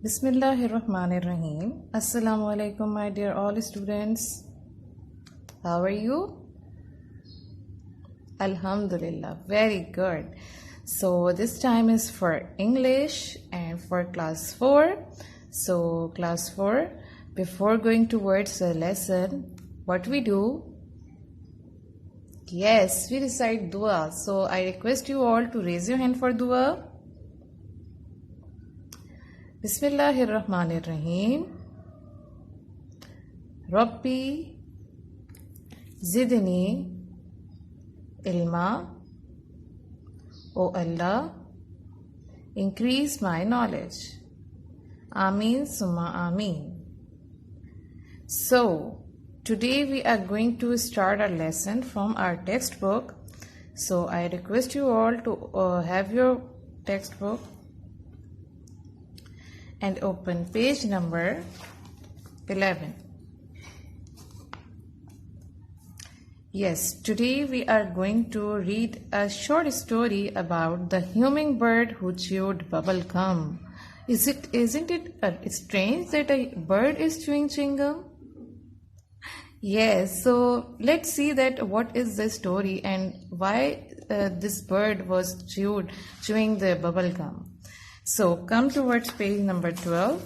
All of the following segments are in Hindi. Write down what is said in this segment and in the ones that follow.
Bismillahirrahmanirrahim. Assalamu alaikum, my dear all students. How are you? Alhamdulillah, very good. So this time is for English and for class 4. So class 4, before going towards the lesson, what we do? Yes, we recite dua. So I request you all to raise your hand for dua. बिस्मिल्लाहिर्रहमानिर्रहीम रब्बी ज़िदनी इल्मा ओ अल्लाह increase my knowledge. Ameen summa ameen. So today we are going to start our lesson from our textbook. So I request you all to have your textbook and open page number 11. Yes, today we are going to read a short story about the hummingbird who chewed bubble gum. Isn't it strange that a bird is chewing chewing gum? Yes, so let's see that what is the story and why this bird was chewing the bubble gum. So come towards page number 12.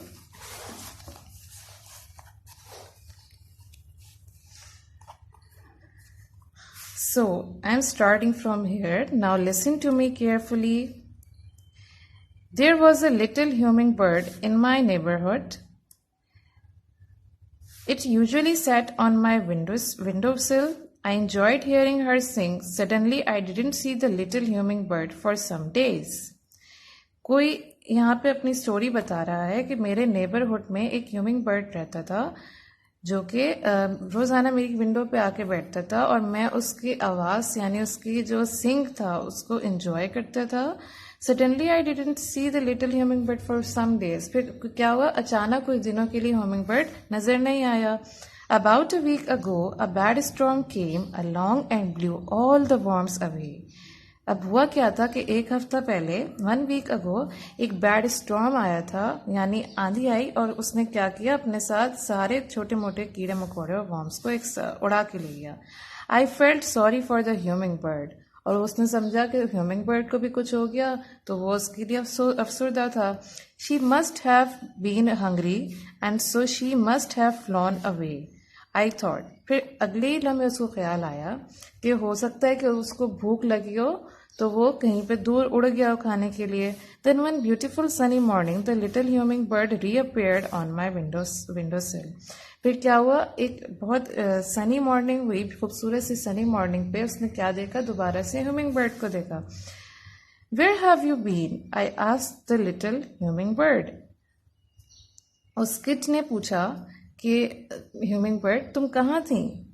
So I'm starting from here. Now listen to me carefully. There was a little hummingbird in my neighborhood. It usually sat on my windowsill. I enjoyed hearing her sing. Suddenly I didn't see the little hummingbird for some days. कोई यहाँ पे अपनी स्टोरी बता रहा है कि मेरे नेबरहुड में एक ह्यूमिंग बर्ड रहता था जो कि रोज़ाना मेरी विंडो पे आके बैठता था और मैं उसकी आवाज़ यानी उसकी जो सिंग था उसको एंजॉय करता था. Suddenly I didn't see the little humming bird for some days. फिर क्या हुआ, अचानक कुछ दिनों के लिए ह्यूमिंग बर्ड नज़र नहीं आया. About a week ago a bad storm came along and blew all the worms away. अब हुआ क्या था कि एक हफ्ता पहले 1 वीक अगो एक बैड स्टॉर्म आया था यानी आंधी आई और उसने क्या किया, अपने साथ सारे छोटे मोटे कीड़े मकोड़े और वॉर्म्स को एक उड़ा के ले गया. I felt sorry for the humming bird. और उसने समझा कि ह्यूमिंग बर्ड को भी कुछ हो गया तो वो उसके लिए अफसरदा था. She must have been hungry and so she must have flown away. I thought. फिर अगले ही लम्हे उसको ख्याल आया कि हो सकता है कि उसको भूख लगी हो तो वो कहीं पे दूर उड़ गया हो खाने के लिए. Then one beautiful sunny morning the little humming bird reappeared on my window sill. फिर क्या हुआ, एक बहुत सनी मॉर्निंग हुई, खूबसूरत सी सनी मॉर्निंग पे उसने क्या देखा, दोबारा से ह्यूमिंग बर्ड को देखा. Where have you been I asked the little humming bird. उस किड ने पूछा कि ह्यूमिंग बर्ड तुम कहाँ थी.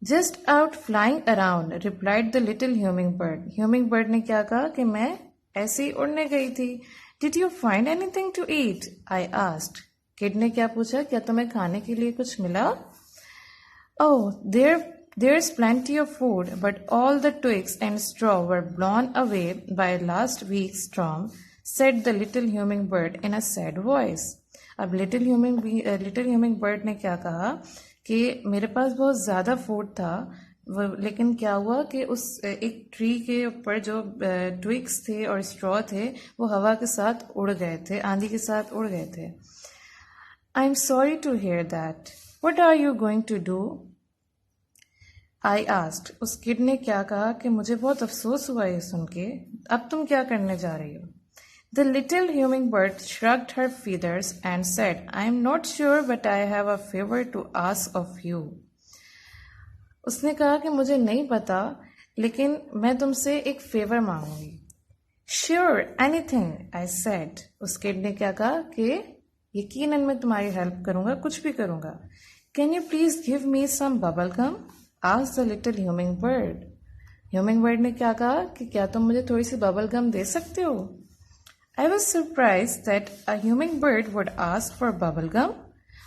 Just out flying around replied the little humming bird. Humming bird ने क्या कहा कि मैं ऐसे ही उड़ने गई थी. Did you find anything to eat I asked. Kid ने क्या पूछा, क्या तुम्हें खाने के लिए कुछ मिला. ओह there's plenty of food but all the twigs and straw were blown away by last week's storm, said the little humming bird in a sad voice. अब लिटिल ह्यूमिंग बर्ड ने क्या कहा कि मेरे पास बहुत ज़्यादा फूड था लेकिन क्या हुआ कि उस एक ट्री के ऊपर जो ट्विग्स थे और स्ट्रॉ थे वो हवा के साथ उड़ गए थे, आंधी के साथ उड़ गए थे. I am sorry to hear that. What are you going to do I asked. उस किड ने क्या कहा कि मुझे बहुत अफसोस हुआ ये सुन के, अब तुम क्या करने जा रही हो. The little hummingbird shrugged her feathers and said, I am not sure but I have a favor to ask of you. उसने कहा कि मुझे नहीं पता लेकिन मैं तुमसे एक फेवर मांगूंगी. Sure, anything, I said. उस किड ने क्या कहा कि यकीनन मैं तुम्हारी हेल्प करूंगा, कुछ भी करूंगा. Can you please give me some bubble gum? asked the little hummingbird. ह्यूमिंगबर्ड ने क्या कहा कि क्या तुम मुझे थोड़ी सी बबल गम दे सकते हो. I was surprised that a hummingbird would ask for bubblegum,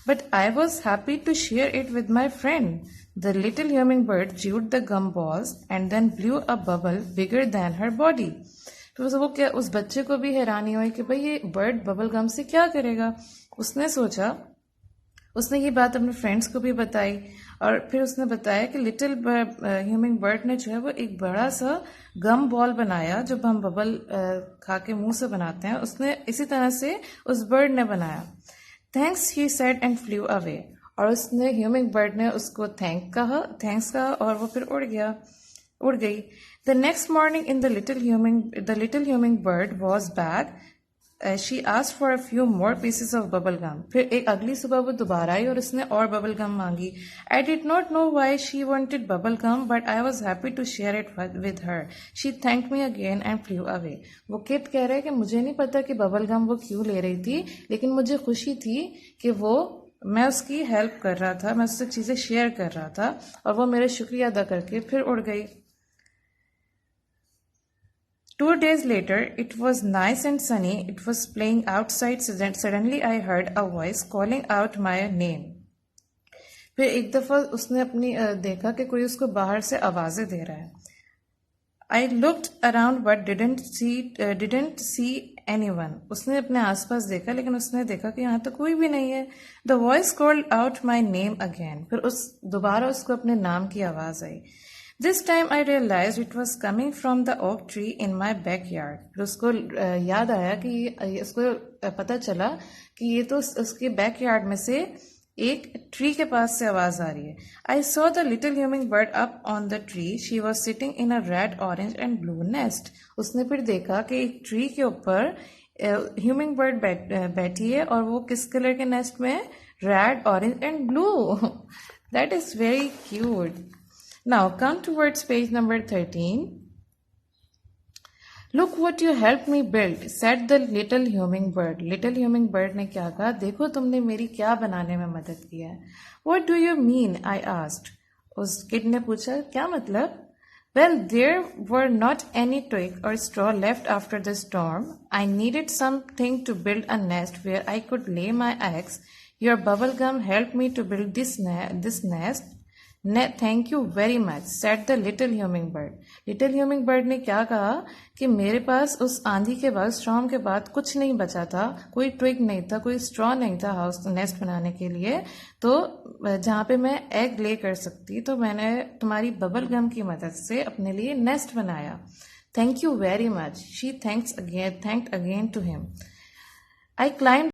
but I was happy to share it with my friend. The little hummingbird chewed the gum balls and then blew a bubble bigger than her body. फिर वो क्या, उस बच्चे को भी हैरानी हुई कि भाई ये बर्ड बबल गम से क्या करेगा। उसने सोचा, उसने ये बात अपने फ्रेंड्स को भी बताई और फिर उसने बताया कि लिटिल ह्यूमिंग बर्ड ने जो है वो एक बड़ा सा गम बॉल बनाया जो हम बबल खा के मुंह से बनाते हैं, उसने इसी तरह से उस बर्ड ने बनाया। Thanks he said and flew away, और उसने ह्यूमिंग बर्ड ने उसको थैंक्स कहा और वो फिर उड़ गई। The next morning in the little humming bird was back. She asked for a few more pieces of bubble gum. फिर एक अगली सुबह वो दोबारा आई और उसने और बबल गम मांगी। I did not know why she wanted bubble gum but I was happy to share it with her. She thanked me again and flew away. वो किड कह रहे हैं कि मुझे नहीं पता कि बबल गम वो क्यों ले रही थी, लेकिन मुझे खुशी थी कि मैं उसकी हेल्प कर रहा था, मैं उससे चीज़ें शेयर कर रहा था और वो मेरे शुक्रिया अदा करके फिर उड़ गई। 2 days later, it was nice and sunny. It was playing outside. Suddenly, I heard a voice calling out my name. फिर एक दफा उसने देखा कि कोई उसको बाहर से आवाजें दे रहा है। I looked around but didn't see anyone. उसने अपने आसपास देखा लेकिन उसने देखा कि यहाँ तो कोई भी नहीं है। The voice called out my name again. फिर दोबारा उसको अपने नाम की आवाज आई। This time I realized it was coming from the oak tree in my backyard. फिर उसको याद आया कि उसको पता चला कि ये तो उसके बैकयार्ड में से एक ट्री के पास से आवाज आ रही है। I saw the little humming bird up on the tree. She was sitting in a red, orange and blue nest. उसने फिर देखा कि एक ट्री के ऊपर ह्यूमिंग बर्ड बैठी है और वो किस कलर के नेस्ट में है? Red, orange and blue. That is very cute. Now come towards page number 13. Look what you helped me build, said the little humming bird. Little humming bird ने क्या कहा? देखो तुमने मेरी क्या बनाने में मदद किया है। What do you mean? I asked. उस किड ने पूछा, क्या मतलब? Well, there were not any twig or straw left after the storm. I needed something to build a nest where I could lay my eggs. Your bubble gum helped me to build this nest. Thank you very much, said the little humming bird. Little humming bird ने क्या कहा कि मेरे पास उस आंधी के बाद, स्टॉर्म के बाद कुछ नहीं बचा था, कोई ट्विग नहीं था, कोई स्ट्रॉ नहीं था हाउस नेस्ट बनाने के लिए, तो जहाँ पे मैं एग ले कर सकती, तो मैंने तुम्हारी बबल गम की मदद से अपने लिए नेस्ट बनाया। Thank you very much. She thanked again to him. I climbed